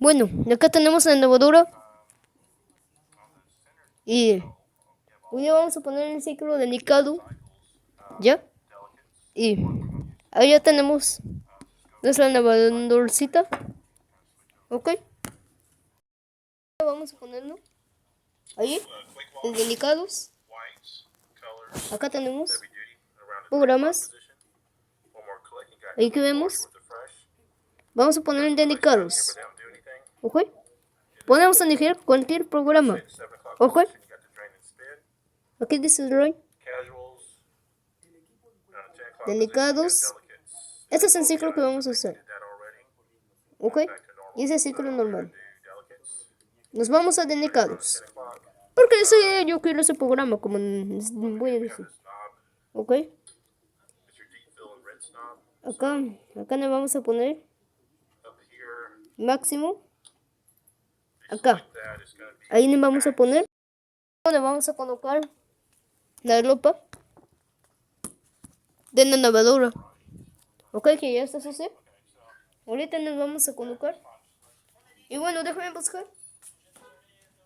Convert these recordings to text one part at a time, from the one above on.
Bueno, acá tenemos la lavadora. Y hoy día vamos a poner el ciclo delicado. ¿Ya? Y ahí ya tenemos nuestra lavadorcita. ¿Ok? Vamos a ponerlo ahí, en delicados. Acá tenemos programas. Ahí que vemos. Vamos a poner en delicados. ¿Ok? Podemos elegir cualquier programa. ¿Ok? Aquí dice Roy. Delicados. Este es el ciclo que vamos a hacer. ¿Ok? Y ese ciclo normal. Nos vamos a delicados. Porque yo quiero ese programa, como les voy a decir. ¿Ok? Acá le vamos a poner máximo. Acá. Ahí le vamos a poner. Le vamos a colocar la ropa de la lavadora. Ok, que ya está así. Ahorita nos vamos a colocar. Y bueno, déjame buscar.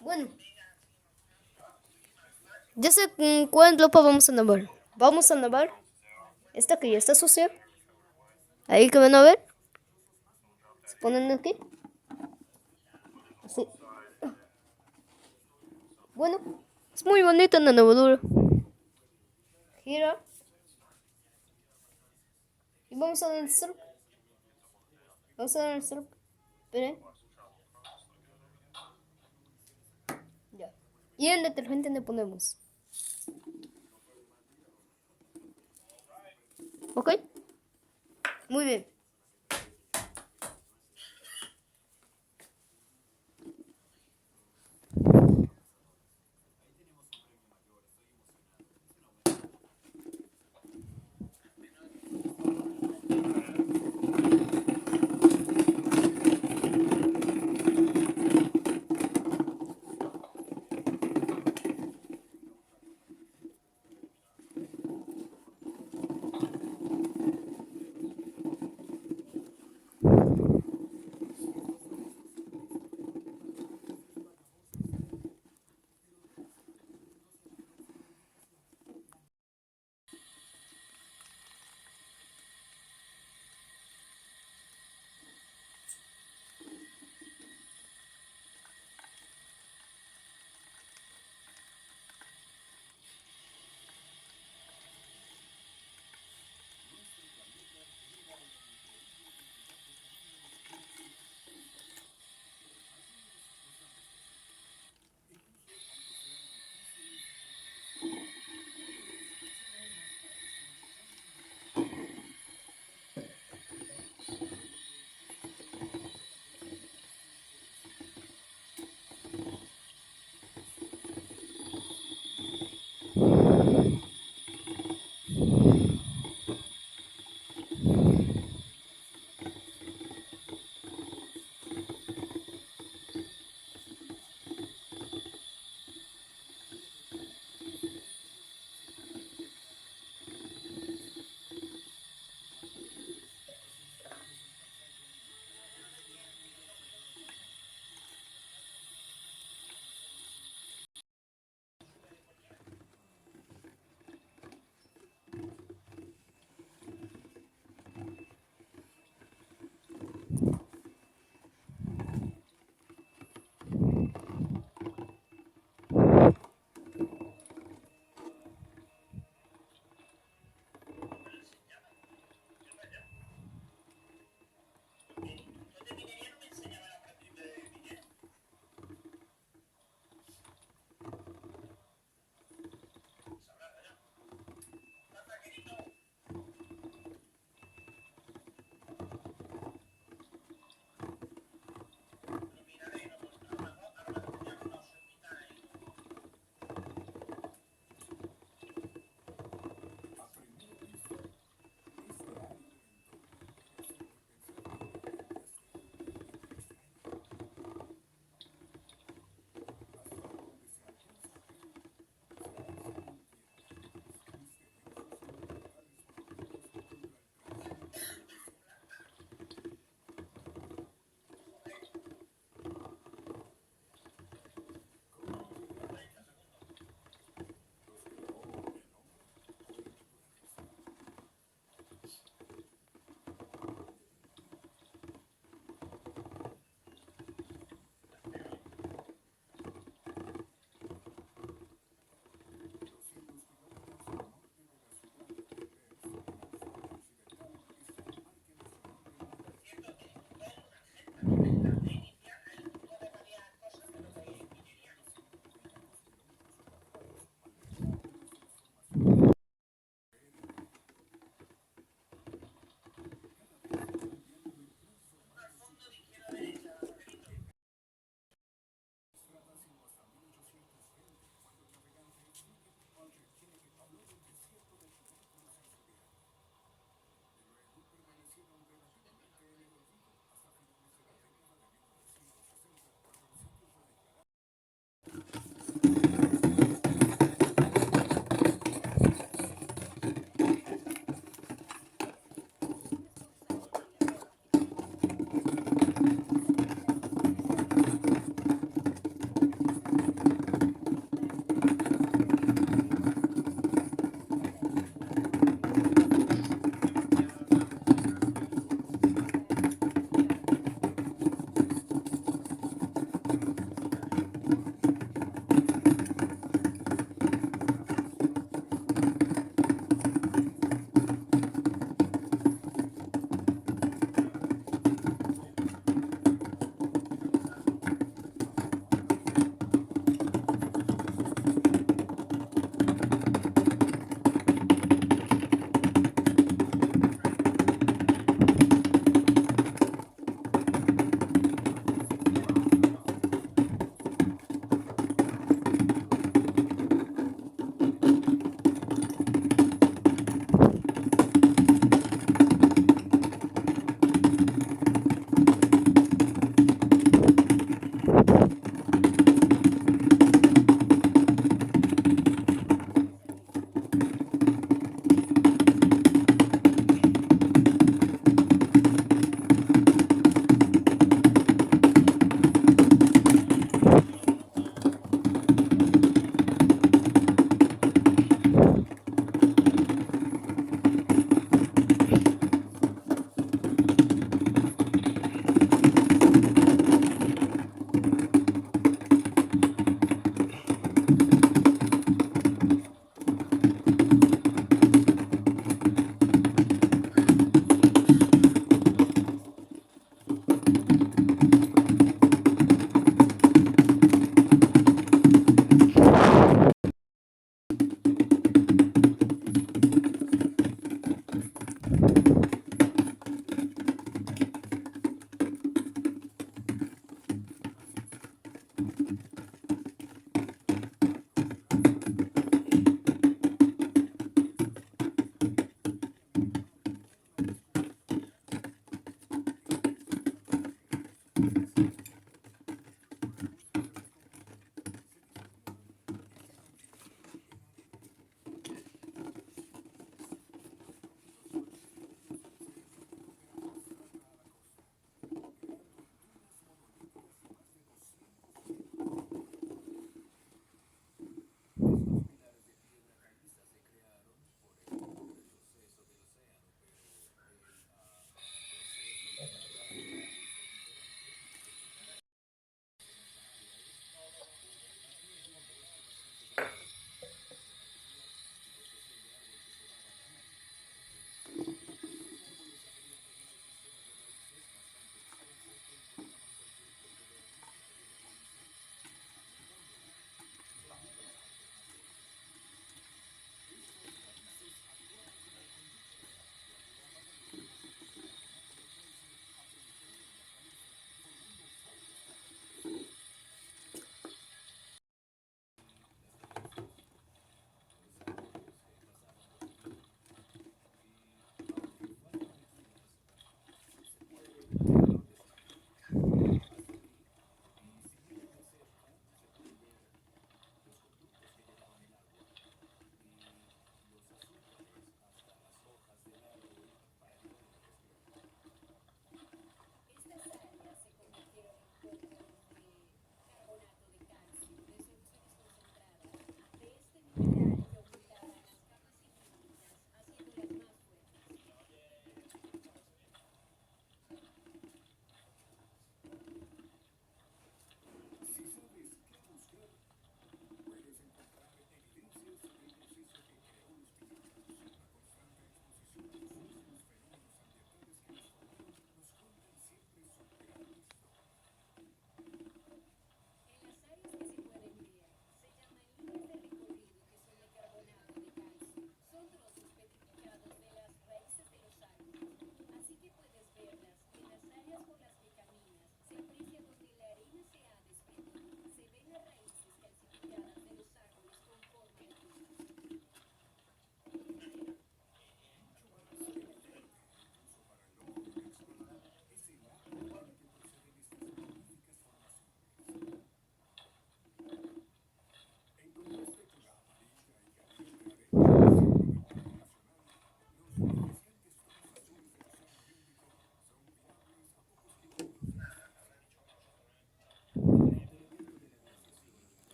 Bueno, ya sé cuál ropa vamos a lavar. Vamos a lavar esta que ya está sucia. Ahí que van a ver. Se ponen aquí. Así. Bueno, es muy bonita la lavadora. Gira. Y vamos a dar el stroke. Vamos a dar el stroke. Esperen. Ya. Y el detergente le ponemos. ¿Ok? Muy bien.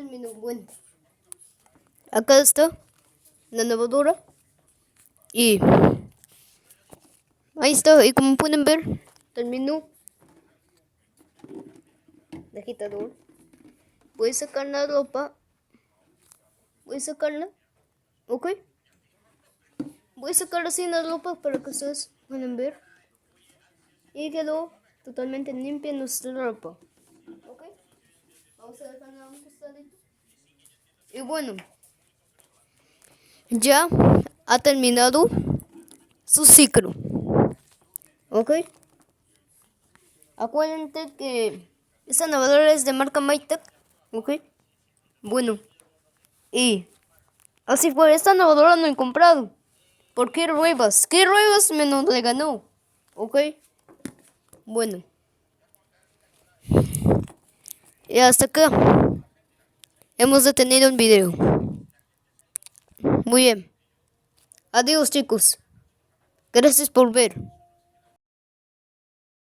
terminó. Bueno, acá está la lavadora. Y ahí está. Y como pueden ver, terminó el agitador. Voy a sacar la ropa. Voy a sacarla. Ok. Voy a sacar así la ropa para que ustedes puedan ver. Y quedó totalmente limpia nuestra ropa. Ok. Vamos a dejarla a un costadito. Y bueno, ya ha terminado su ciclo. Ok. Acuérdense que esta lavadora es de marca Maytag. Ok. Bueno. Y así fue, esta lavadora no he comprado. ¿Por qué ruebas? ¿Qué ruebas me no le ganó? Ok. Bueno. Y hasta acá hemos detenido el video. Muy bien. Adiós, chicos. Gracias por ver.